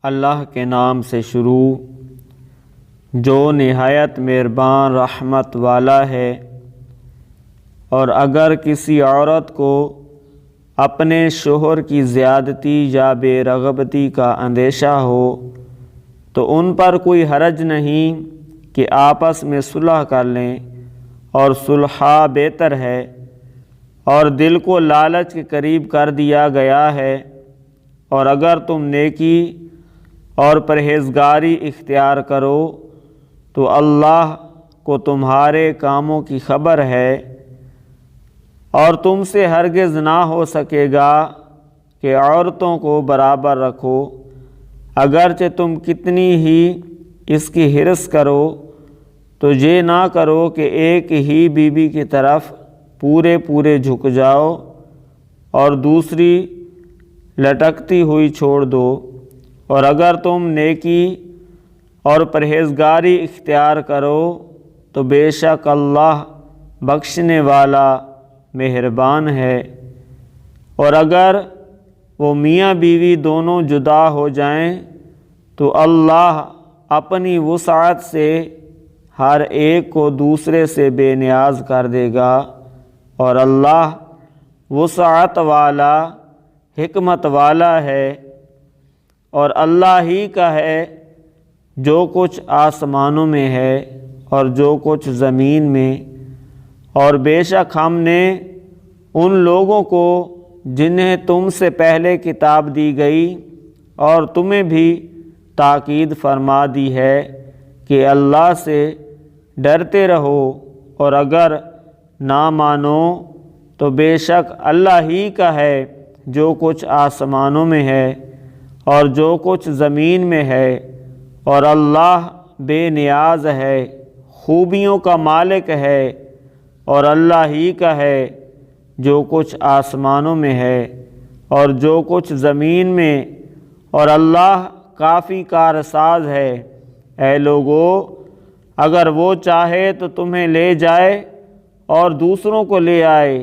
اللہ کے نام سے شروع جو نہایت مہربان رحمت والا ہے۔ اور اگر کسی عورت کو اپنے شوہر کی زیادتی یا بے رغبتی کا اندیشہ ہو تو ان پر کوئی حرج نہیں کہ آپس میں صلح کر لیں، اور صلح بہتر ہے، اور دل کو لالچ کے قریب کر دیا گیا ہے۔ اور اگر تم نیکی اور پرہیزگاری اختیار کرو تو اللہ کو تمہارے کاموں کی خبر ہے، اور تم سے ہرگز نہ ہو سکے گا کہ عورتوں کو برابر رکھو، اگرچہ تم کتنی ہی اس کی حرص کرو تو یہ نہ کرو کہ ایک ہی بیوی کی طرف پورے جھک جاؤ اور دوسری لٹکتی ہوئی چھوڑ دو۔ اور اگر تم نیکی اور پرہیزگاری اختیار کرو تو بے شک اللہ بخشنے والا مہربان ہے۔ اور اگر وہ میاں بیوی دونوں جدا ہو جائیں تو اللہ اپنی وسعت سے ہر ایک کو دوسرے سے بے نیاز کر دے گا، اور اللہ وسعت والا حکمت والا ہے۔ اور اللہ ہی کا ہے جو کچھ آسمانوں میں ہے اور جو کچھ زمین میں، اور بے شک ہم نے ان لوگوں کو جنہیں تم سے پہلے کتاب دی گئی اور تمہیں بھی تاکید فرما دی ہے کہ اللہ سے ڈرتے رہو، اور اگر نہ مانو تو بے شک اللہ ہی کا ہے جو کچھ آسمانوں میں ہے اور جو کچھ زمین میں ہے، اور اللہ بے نیاز ہے، خوبیوں کا مالک ہے، اور اللہ ہی کا ہے جو کچھ آسمانوں میں ہے اور جو کچھ زمین میں، اور اللہ کافی کارساز ہے۔ اے لوگو، اگر وہ چاہے تو تمہیں لے جائے اور دوسروں کو لے آئے،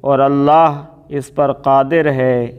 اور اللہ اس پر قادر ہے۔